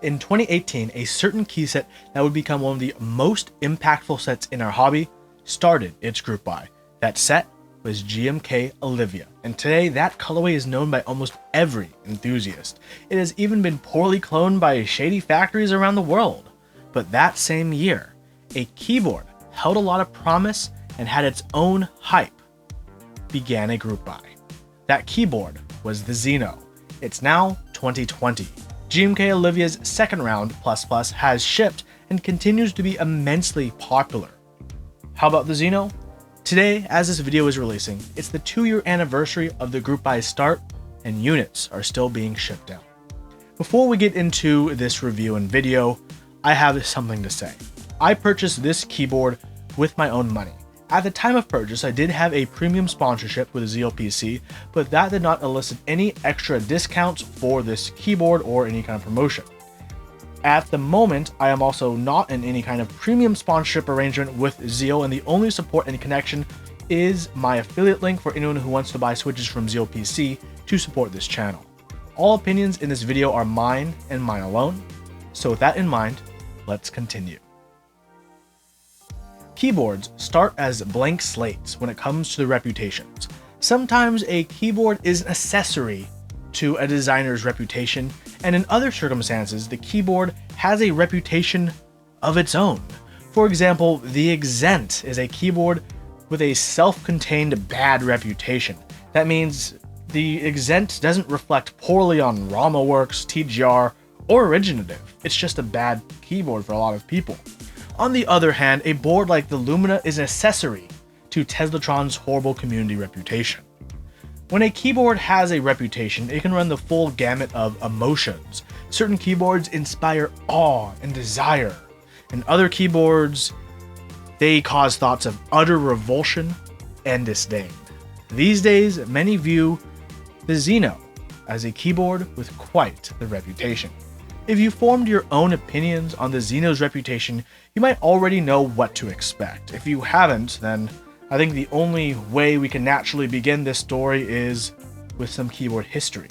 In 2018, a certain key set that would become one of the most impactful sets in our hobby started its group buy. That set was GMK Olivia, and today that colorway is known by almost every enthusiast. It has even been poorly cloned by shady factories around the world. But that same year, a keyboard held a lot of promise and had its own hype began a group buy. That keyboard was the Xeno. It's now 2020. GMK Olivia's second round ++ has shipped and continues to be immensely popular. How about the Xeno? Today, as this video is releasing, it's the 2-year anniversary of the group buy start, and units are still being shipped out. Before we get into this review and video, I have something to say. I purchased this keyboard with my own money. At the time of purchase, I did have a premium sponsorship with Xeno PC, but that did not elicit any extra discounts for this keyboard or any kind of promotion. At the moment, I am also not in any kind of premium sponsorship arrangement with Xeno, and the only support and connection is my affiliate link for anyone who wants to buy switches from Xeno PC to support this channel. All opinions in this video are mine and mine alone, so with that in mind, let's continue. Keyboards start as blank slates when it comes to their reputations. Sometimes a keyboard is an accessory to a designer's reputation, and in other circumstances, the keyboard has a reputation of its own. For example, the Xeno is a keyboard with a self-contained bad reputation. That means the Xeno doesn't reflect poorly on RamaWorks, TGR, or Originative. It's just a bad keyboard for a lot of people. On the other hand, a board like the Lumina is an accessory to Teslatron's horrible community reputation. When a keyboard has a reputation, it can run the full gamut of emotions. Certain keyboards inspire awe and desire, and other keyboards, they cause thoughts of utter revulsion and disdain. These days, many view the Xeno as a keyboard with quite the reputation. If you formed your own opinions on the Xeno's reputation, you might already know what to expect. If you haven't, then I think the only way we can naturally begin this story is with some keyboard history.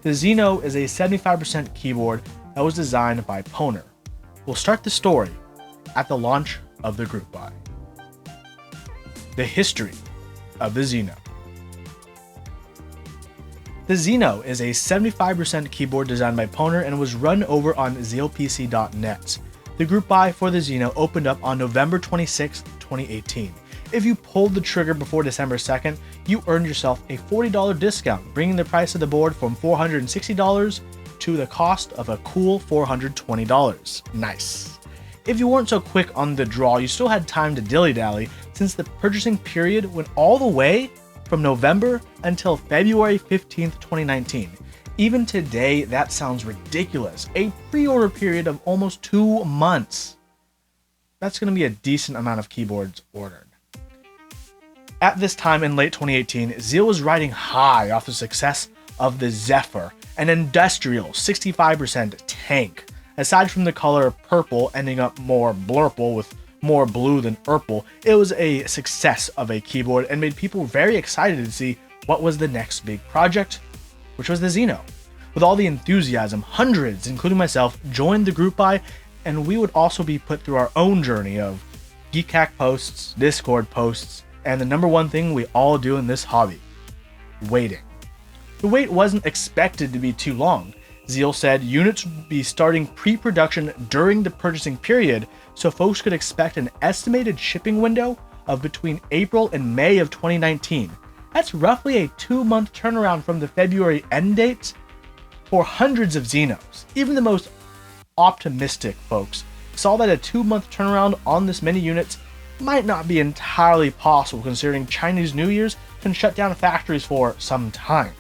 The Xeno is a 75% keyboard that was designed by Poner. We'll start the story at the launch of the group buy. The history of the Xeno. The Xeno is a 75% keyboard designed by Poner and was run over on xenopc.net. The group buy for the Xeno opened up on November 26, 2018. If you pulled the trigger before December 2nd, you earned yourself a $40 discount, bringing the price of the board from $460 to the cost of a cool $420. Nice. If you weren't so quick on the draw, you still had time to dilly-dally, since the purchasing period went all the way from November until February 15th, 2019. Even today, that sounds ridiculous. A pre-order period of almost 2 months. That's going to be a decent amount of keyboards ordered. At this time in late 2018, Xeno was riding high off the success of the Zephyr, an industrial 65% tank. Aside from the color purple ending up more blurple with more blue than purple, it was a success of a keyboard and made people very excited to see what was the next big project, which was the Xeno. With all the enthusiasm, hundreds, including myself, joined the group buy, and we would also be put through our own journey of Geek Hack posts, Discord posts, and the number one thing we all do in this hobby, waiting. The wait wasn't expected to be too long. Xeno said units would be starting pre-production during the purchasing period, so folks could expect an estimated shipping window of between April and May of 2019. That's roughly a 2-month turnaround from the February end dates for hundreds of Xenos. Even the most optimistic folks saw that a 2-month turnaround on this many units might not be entirely possible, considering Chinese New Year's can shut down factories for some time.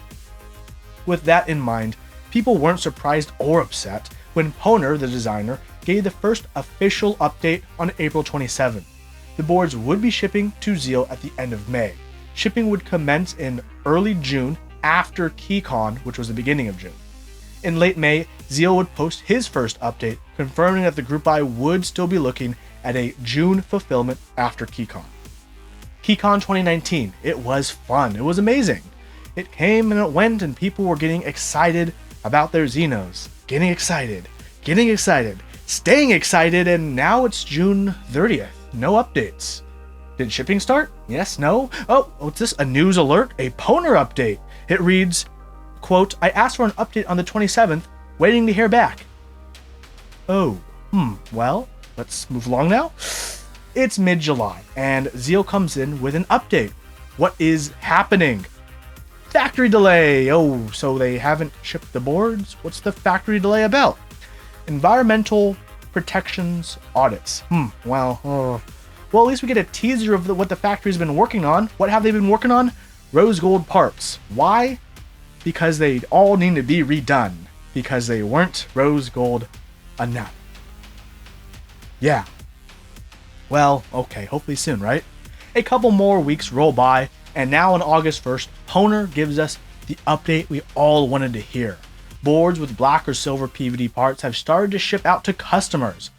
With that in mind, people weren't surprised or upset when Poner, the designer, gave the first official update on April 27. The boards would be shipping to Xeno at the end of May. Shipping would commence in early June after KeyCon, which was the beginning of June. In late May, Xeno would post his first update, confirming that the group buy would still be looking at a June fulfillment after KeyCon. KeyCon 2019, it was fun, it was amazing. It came and it went, and people were getting excited about their Xenos. Getting excited. getting excited, staying excited, and now it's June 30th. No updates. Did shipping start? Yes, no? Oh, what's this? A news alert? A Poner update. It reads, quote, I asked for an update on the 27th, waiting to hear back. Oh, well, let's move along now. It's mid-July, and Zeal comes in with an update. What is happening? Factory delay. Oh, so they haven't shipped the boards? What's the factory delay about? Environmental protections audits. Well, at least we get a teaser of what the factory's been working on. What have they been working on? Rose gold parts. Why? Because they all need to be redone. Because they weren't rose gold enough. Yeah. Well, okay, hopefully soon, right? A couple more weeks roll by, and now on August 1st, Poner gives us the update we all wanted to hear. Boards with black or silver PVD parts have started to ship out to customers.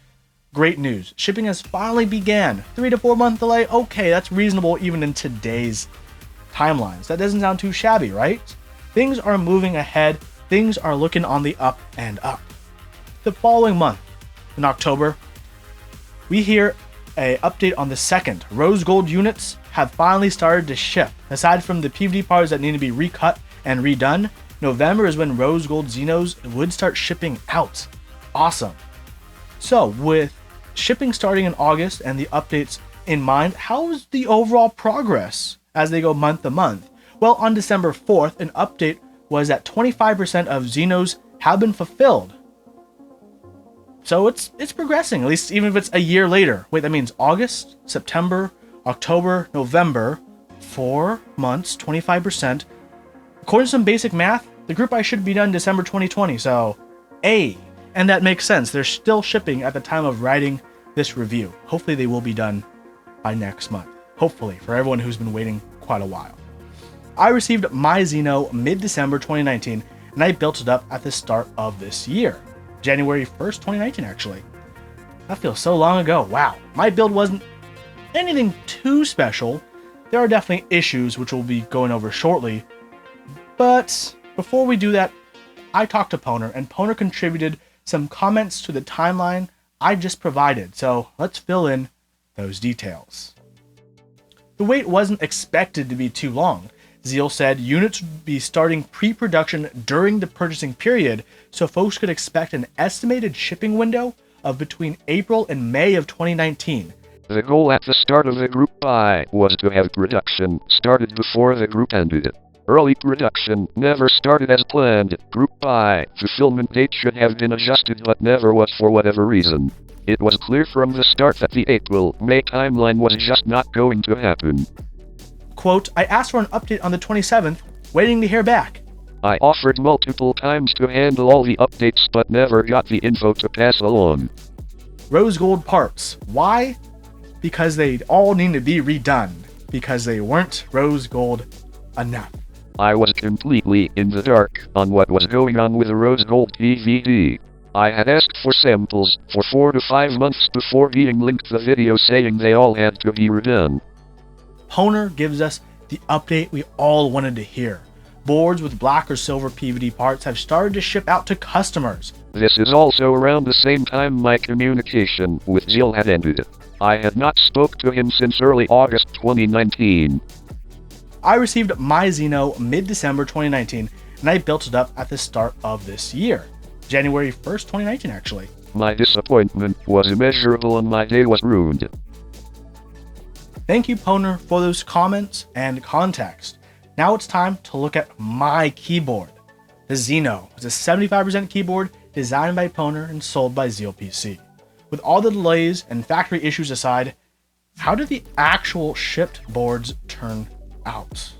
Great news, shipping has finally began. 3 to 4 month delay, okay, that's reasonable even in today's timelines. That doesn't sound too shabby, right? Things are moving ahead, things are looking on the up and up. The following month, in October, we hear an update on the 2nd. Rose gold units have finally started to ship. Aside from the PVD parts that need to be recut and redone, November is when rose gold Xenos would start shipping out. Awesome. So with shipping starting in August and the updates in mind, how is the overall progress as they go month to month? Well, on December 4th, an update was that 25% of Xenos have been fulfilled. So it's progressing, at least even if it's a year later. Wait, that means August, September, October, November, 4 months, 25%. According to some basic math, the group buy should be done December 2020, so and that makes sense. They're still shipping at the time of writing this review. Hopefully they will be done by next month. Hopefully, for everyone who's been waiting quite a while. I received my Xeno mid-December 2019, and I built it up at the start of this year. January 1st, 2019, actually. That feels so long ago. Wow. My build wasn't anything too special. There are definitely issues, which we'll be going over shortly. But before we do that, I talked to Poner, and Poner contributed some comments to the timeline I just provided. So let's fill in those details. The wait wasn't expected to be too long. Zeal said units would be starting pre-production during the purchasing period, so folks could expect an estimated shipping window of between April and May of 2019. The goal at the start of the group buy was to have production started before the group ended. Early production never started as planned. Group buy fulfillment date should have been adjusted but never was for whatever reason. It was clear from the start that the April-May timeline was just not going to happen. Quote, I asked for an update on the 27th, waiting to hear back. I offered multiple times to handle all the updates but never got the info to pass along. Rose gold parts. Why? Because they all need to be redone. Because they weren't rose gold enough. I was completely in the dark on what was going on with the rose gold PVD. I had asked for samples for 4 to 5 months before being linked the video saying they all had to be redone. Poner gives us the update we all wanted to hear. Boards with black or silver PVD parts have started to ship out to customers. This is also around the same time my communication with Zeal had ended. I had not spoke to him since early August 2019. I received my Xeno mid-December 2019, and I built it up at the start of this year. January 1st, 2019, actually. My disappointment was immeasurable and my day was ruined. Thank you, Poner, for those comments and context. Now it's time to look at my keyboard. The Xeno is a 75% keyboard designed by Poner and sold by Zeal PC. With all the delays and factory issues aside, how did the actual shipped boards turn out?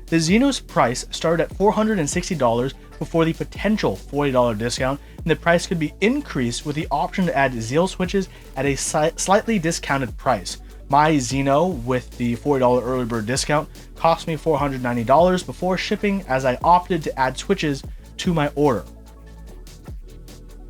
The Xeno's price started at $460 before the potential $40 discount, and the price could be increased with the option to add Zeal switches at a slightly discounted price. My Xeno with the $40 early bird discount cost me $490 before shipping, as I opted to add switches to my order.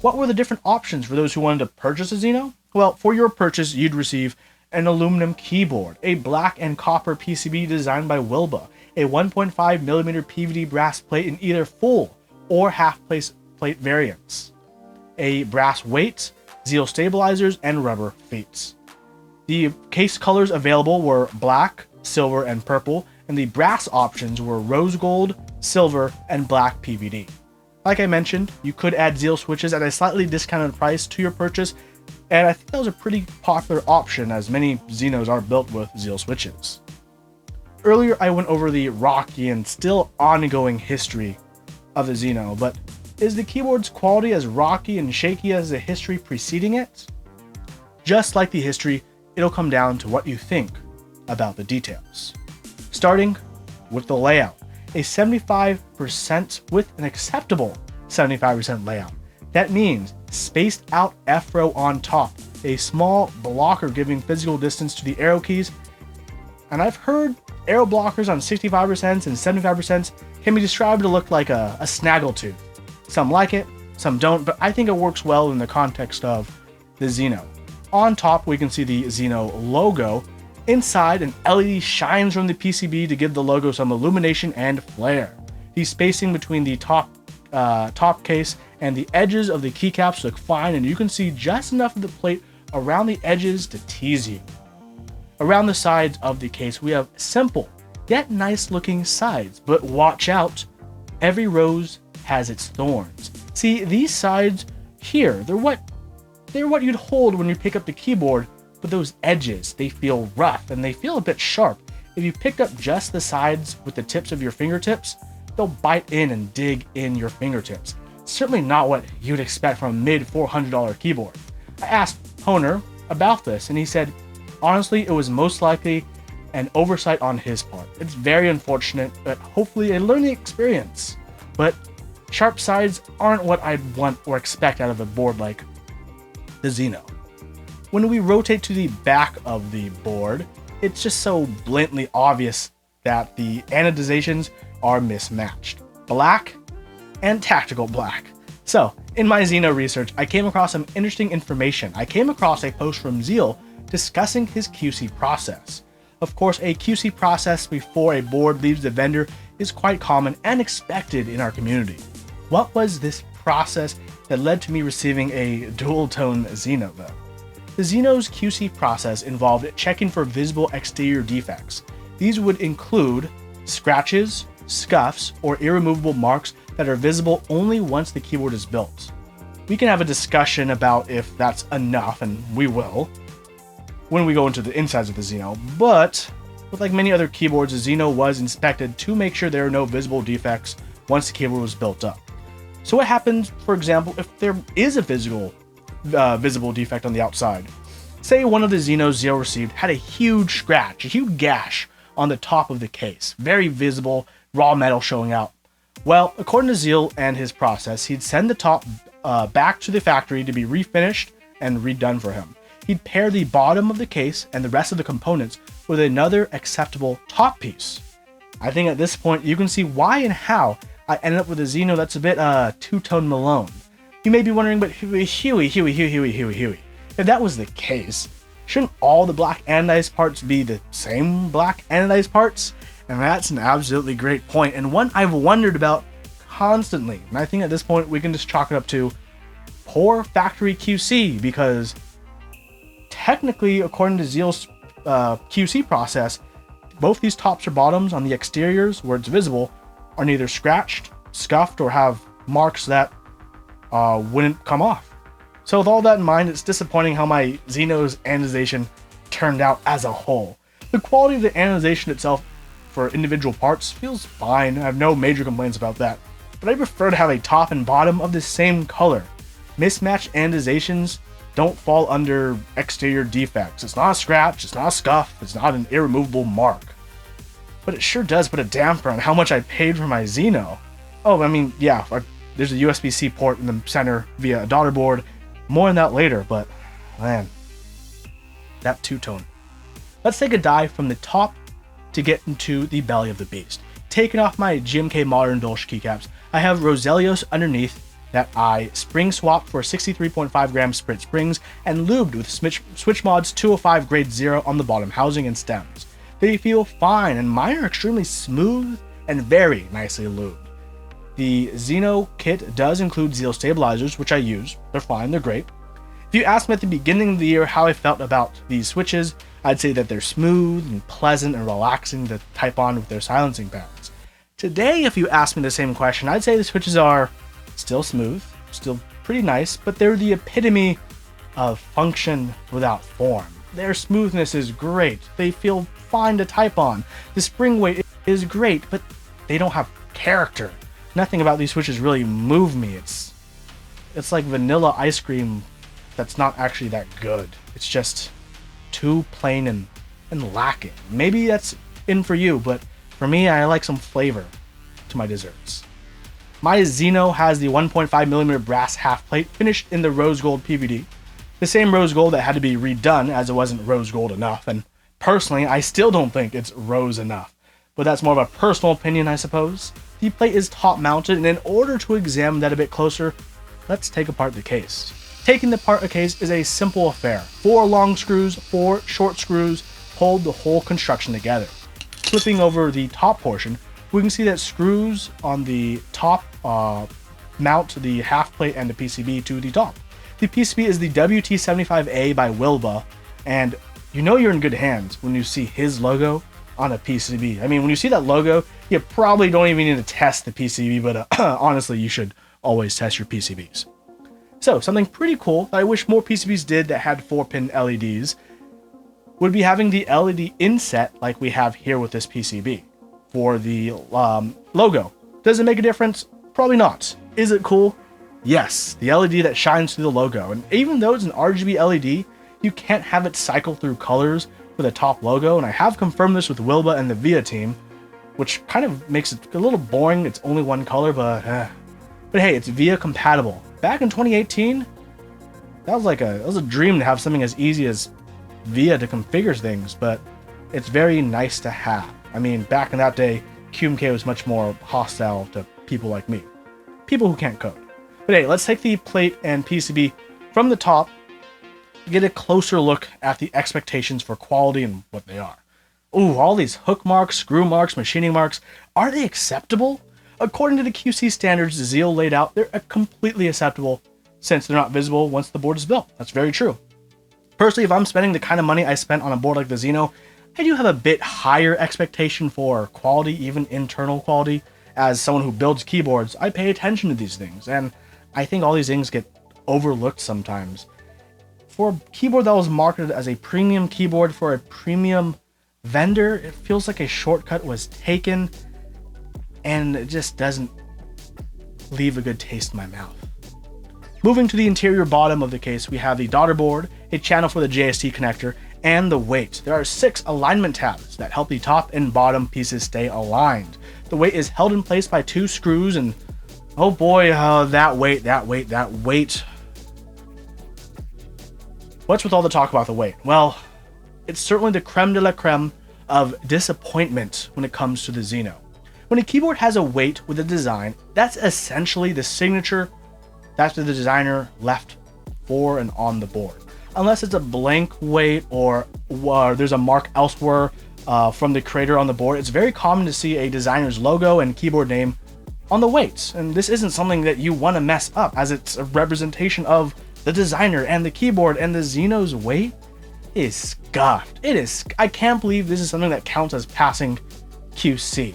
What were the different options for those who wanted to purchase a Xeno? Well, for your purchase, you'd receive an aluminum keyboard, a black and copper PCB designed by Wilba, a 1.5mm PVD brass plate in either full or half plate variants, a brass weight, Xeno stabilizers, and rubber feet. The case colors available were black, silver, and purple, and the brass options were rose gold, silver, and black PVD. Like I mentioned, you could add Xeno switches at a slightly discounted price to your purchase, and I think that was a pretty popular option as many Xenos are built with Xeno switches. Earlier I went over the rocky and still ongoing history of the Xeno, but is the keyboard's quality as rocky and shaky as the history preceding it? Just like the history, it'll come down to what you think about the details. Starting with the layout. A 75% with an acceptable 75% layout. That means spaced out F row on top, a small blocker giving physical distance to the arrow keys. And I've heard arrow blockers on 65% and 75% can be described to look like a snaggletooth. Some like it, some don't, but I think it works well in the context of the Xeno. On top, we can see the Xeno logo. Inside, an LED shines from the PCB to give the logo some illumination and flair. The spacing between the top case and the edges of the keycaps look fine, and you can see just enough of the plate around the edges to tease you. Around the sides of the case, we have simple, yet nice looking sides, but watch out, every rose has its thorns. See, these sides here, they're what you'd hold when you pick up the keyboard, but those edges, they feel rough and they feel a bit sharp. If you picked up just the sides with the tips of your fingertips, they'll bite in and dig in your fingertips. Certainly not what you'd expect from a mid $400 keyboard. I asked Honer about this and he said, honestly, it was most likely an oversight on his part. It's very unfortunate, but hopefully a learning experience. But sharp sides aren't what I'd want or expect out of a board like the Xeno. When we rotate to the back of the board, it's just so blatantly obvious that the anodizations are mismatched. Black and tactical black. So, in my Xeno research, I came across some interesting information. I came across a post from Zeal discussing his QC process. Of course, a QC process before a board leaves the vendor is quite common and expected in our community. What was this process that led to me receiving a dual-tone Xeno though? The Xeno's QC process involved checking for visible exterior defects. These would include scratches, scuffs, or irremovable marks that are visible only once the keyboard is built. We can have a discussion about if that's enough, and we will, when we go into the insides of the Xeno, but with like many other keyboards, the Xeno was inspected to make sure there are no visible defects once the keyboard was built up. So what happens, for example, if there is a visible defect on the outside? Say one of the Xenos Zeal received had a huge scratch, a huge gash on the top of the case, very visible, raw metal showing out. Well, according to Zeal and his process, he'd send the top back to the factory to be refinished and redone for him. He'd pair the bottom of the case and the rest of the components with another acceptable top piece. I think at this point you can see why and how I ended up with a Xeno that's a bit two-tone Malone. You may be wondering, but Huey, if that was the case, shouldn't all the black anodized parts be the same black anodized parts? And that's an absolutely great point, and one I've wondered about constantly. And I think at this point we can just chalk it up to poor factory QC, because technically, according to Zeal's QC process, both these tops or bottoms on the exteriors where it's visible are neither scratched, scuffed, or have marks that wouldn't come off. So with all that in mind, it's disappointing how my Xeno's anodization turned out as a whole. The quality of the anodization itself for individual parts feels fine. I have no major complaints about that, but I prefer to have a top and bottom of the same color. Mismatched anodizations don't fall under exterior defects. It's not a scratch, it's not a scuff, it's not an irremovable mark. But it sure does put a damper on how much I paid for my Xeno. Oh, I mean, yeah, there's a USB-C port in the center via a daughter board. More on that later, but man, that two-tone. Let's take a dive from the top to get into the belly of the beast. Taking off my GMK Modern Dolce keycaps, I have Roselios underneath that I spring swapped for 63.5 gram Sprint springs and lubed with Switchmod's 205 grade 0 on the bottom housing and stems. They feel fine, and mine are extremely smooth and very nicely lubed. The Xeno kit does include Zeal stabilizers, which I use. They're fine, they're great. If you asked me at the beginning of the year how I felt about these switches, I'd say that they're smooth and pleasant and relaxing to type on with their silencing pads. Today, if you ask me the same question, I'd say the switches are still smooth, still pretty nice, but they're the epitome of function without form. Their smoothness is great. They feel fine to type on. The spring weight is great, but they don't have character. Nothing about these switches really move me. It's like vanilla ice cream that's not actually that good. It's just too plain and lacking. Maybe that's in for you, but for me, I like some flavor to my desserts. My Xeno has the 1.5mm brass half plate finished in the rose gold PVD. The same rose gold that had to be redone as it wasn't rose gold enough, and personally, I still don't think it's rose enough. But that's more of a personal opinion, I suppose. The plate is top mounted, and in order to examine that a bit closer, let's take apart the case. Taking apart a case is a simple affair. 4 long screws, 4 short screws hold the whole construction together. Flipping over the top portion, we can see that screws on the top mount the half plate and the PCB to the top. The PCB is the WT75A by Wilba, and you know you're in good hands when you see his logo on a PCB. I mean, when you see that logo, you probably don't even need to test the PCB, but honestly, you should always test your PCBs. So, something pretty cool that I wish more PCBs did that had 4-pin LEDs would be having the LED inset like we have here with this PCB for the logo. Does it make a difference? Probably not. Is it cool? Yes, the LED that shines through the logo. And even though it's an RGB LED, you can't have it cycle through colors for the top logo, and I have confirmed this with Wilba and the VIA team, which kind of makes it a little boring. It's only one color, but hey, it's VIA compatible. Back in 2018, that was a dream to have something as easy as VIA to configure things, but it's very nice to have. I mean, back in that day, QMK was much more hostile to people like me, people who can't code. But hey, let's take the plate and PCB from the top, get a closer look at the expectations for quality and what they are. Ooh, all these hook marks, screw marks, machining marks, are they acceptable? According to the QC standards Zeal laid out, they're completely acceptable since they're not visible once the board is built. That's very true. Personally, if I'm spending the kind of money I spent on a board like the Xeno, I do have a bit higher expectation for quality, even internal quality. As someone who builds keyboards, I pay attention to these things, and I think all these things get overlooked sometimes. For a keyboard that was marketed as a premium keyboard for a premium vendor, it feels like a shortcut was taken, and it just doesn't leave a good taste in my mouth. Moving to the interior bottom of the case, we have the daughter board, a channel for the JST connector, and the weight. There are 6 alignment tabs that help the top and bottom pieces stay aligned. The weight is held in place by 2 screws, and oh boy, that weight. What's with all the talk about the weight? Well, it's certainly the creme de la creme of disappointment when it comes to the Xeno. When a keyboard has a weight with a design, that's essentially the signature that the designer left for and on the board. Unless it's a blank weight or there's a mark elsewhere from the creator on the board, it's very common to see a designer's logo and keyboard name on the weights. And this isn't something that you want to mess up, as it's a representation of the designer and the keyboard, and the Xeno's weight is scuffed. It is. I can't believe this is something that counts as passing QC.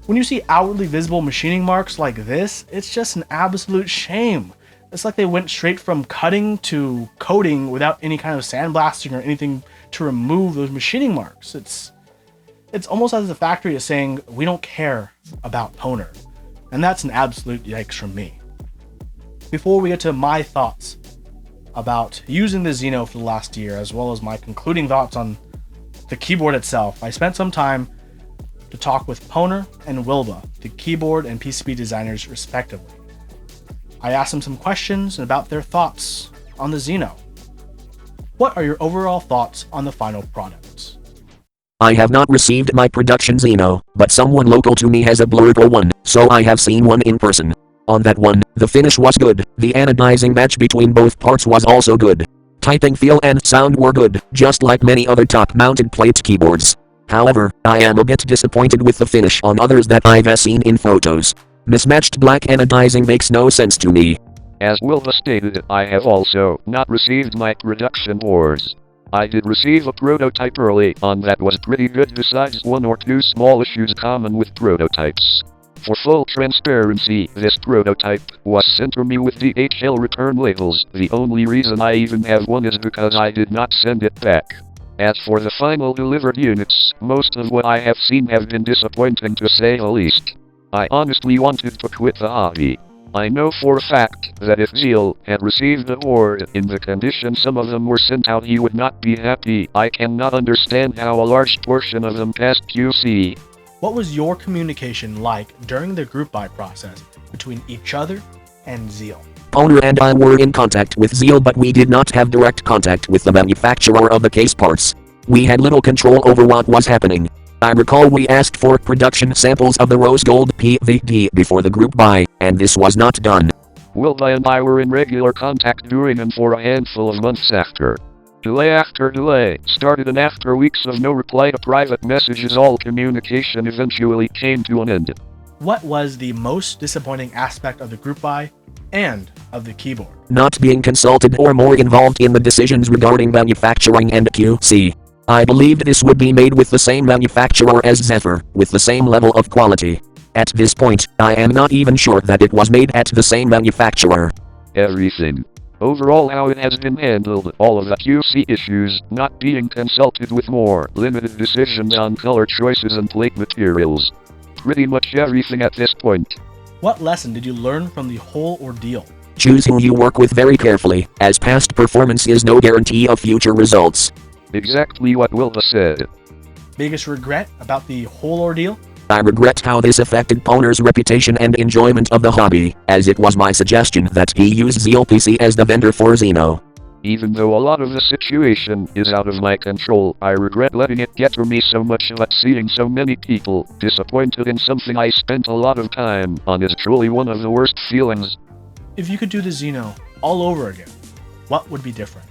When you see outwardly visible machining marks like this, it's just an absolute shame. It's like they went straight from cutting to coating without any kind of sandblasting or anything to remove those machining marks. It's almost as the factory is saying, we don't care about toner. And that's an absolute yikes from me. Before we get to my thoughts about using the Xeno for the last year, as well as my concluding thoughts on the keyboard itself, I spent some time to talk with Poner and Wilba, the keyboard and PCB designers respectively. I asked them some questions about their thoughts on the Xeno. What are your overall thoughts on the final product? I have not received my production Xeno, but someone local to me has a blurred one, so I have seen one in person. On that one, the finish was good, the anodizing match between both parts was also good. Typing feel and sound were good, just like many other top-mounted plate keyboards. However, I am a bit disappointed with the finish on others that I've seen in photos. Mismatched black anodizing makes no sense to me. As Wilva stated, I have also not received my production boards. I did receive a prototype early on that was pretty good besides one or two small issues common with prototypes. For full transparency, this prototype was sent to me with the HL return labels. The only reason I even have one is because I did not send it back. As for the final delivered units, most of what I have seen have been disappointing to say the least. I honestly wanted to quit the hobby. I know for a fact that if Zeal had received the board in the condition some of them were sent out, he would not be happy. I cannot understand how a large portion of them passed QC. What was your communication like during the group buy process between each other and Zeal? Owner and I were in contact with Zeal, but we did not have direct contact with the manufacturer of the case parts. We had little control over what was happening. I recall we asked for production samples of the rose gold PVD before the group buy, and this was not done. Wilva and I were in regular contact during and for a handful of months after. Delay after delay started, and after weeks of no reply to private messages, all communication eventually came to an end. What was the most disappointing aspect of the group buy and of the keyboard? Not being consulted or more involved in the decisions regarding manufacturing and QC. I believed this would be made with the same manufacturer as Zephyr, with the same level of quality. At this point, I am not even sure that it was made at the same manufacturer. Everything. Overall, how it has been handled, all of the QC issues, not being consulted with more, limited decisions on color choices and plate materials. Pretty much everything at this point. What lesson did you learn from the whole ordeal? Choose who you work with very carefully, as past performance is no guarantee of future results. Exactly what Wilva said. Biggest regret about the whole ordeal? I regret how this affected Poner's reputation and enjoyment of the hobby, as it was my suggestion that he use Zeal PC as the vendor for Xeno. Even though a lot of the situation is out of my control, I regret letting it get to me so much that seeing so many people disappointed in something I spent a lot of time on is truly one of the worst feelings. If you could do the Xeno all over again, what would be different?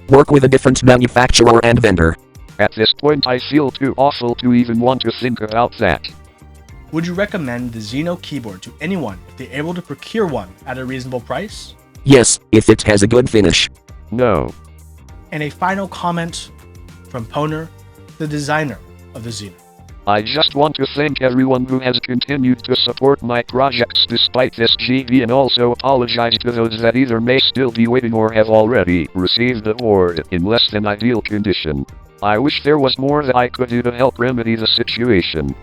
Work with a different manufacturer and vendor. At this point, I feel too awful to even want to think about that. Would you recommend the Xeno keyboard to anyone if they're able to procure one at a reasonable price? Yes, if it has a good finish. No. And a final comment from Poner, the designer of the Xeno. I just want to thank everyone who has continued to support my projects despite this GV, and also apologize to those that either may still be waiting or have already received the board in less than ideal condition. I wish there was more that I could do to help remedy the situation.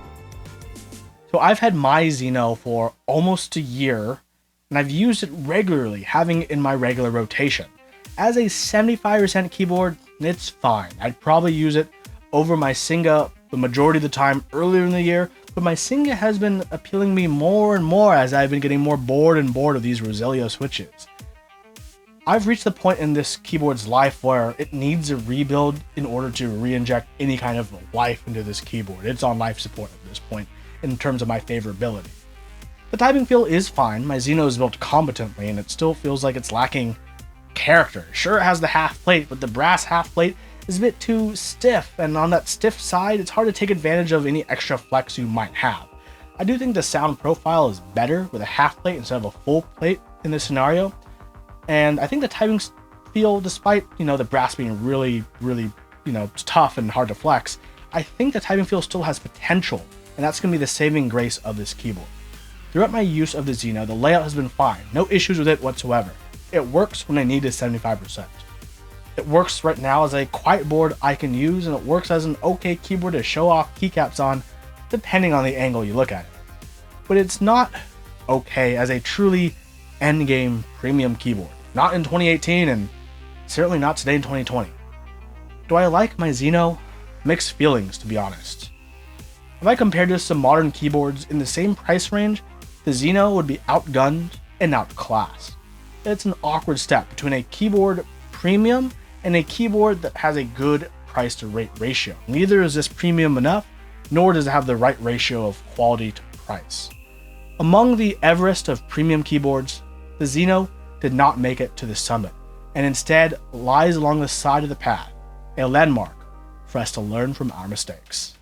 So I've had my Xeno for almost a year, and I've used it regularly, having it in my regular rotation. As a 75% keyboard, it's fine. I'd probably use it over my Singa the majority of the time earlier in the year, but my Singa has been appealing me more and more as I've been getting more bored of these Rosilio switches. I've reached the point in this keyboard's life where it needs a rebuild in order to re-inject any kind of life into this keyboard. It's on life support at this point in terms of my favorability. The typing feel is fine. My Xeno is built competently, and it still feels like it's lacking character. Sure, it has the half plate, but the brass half plate is a bit too stiff, and on that stiff side, it's hard to take advantage of any extra flex you might have. I do think the sound profile is better with a half plate instead of a full plate in this scenario, and I think the typing feel, despite, the brass being really, tough and hard to flex, I think the typing feel still has potential, and that's going to be the saving grace of this keyboard. Throughout my use of the Xeno, the layout has been fine, no issues with it whatsoever. It works when I need it 75%. It works right now as a quiet board I can use, and it works as an okay keyboard to show off keycaps on, depending on the angle you look at it. But it's not okay as a truly endgame premium keyboard. Not in 2018, and certainly not today in 2020. Do I like my Xeno? Mixed feelings, to be honest. If I compared this to modern keyboards in the same price range, the Xeno would be outgunned and outclassed. It's an awkward step between a keyboard premium and a keyboard that has a good price to rate ratio. Neither is this premium enough, nor does it have the right ratio of quality to price. Among the Everest of premium keyboards, the Xeno did not make it to the summit, and instead lies along the side of the path, a landmark for us to learn from our mistakes.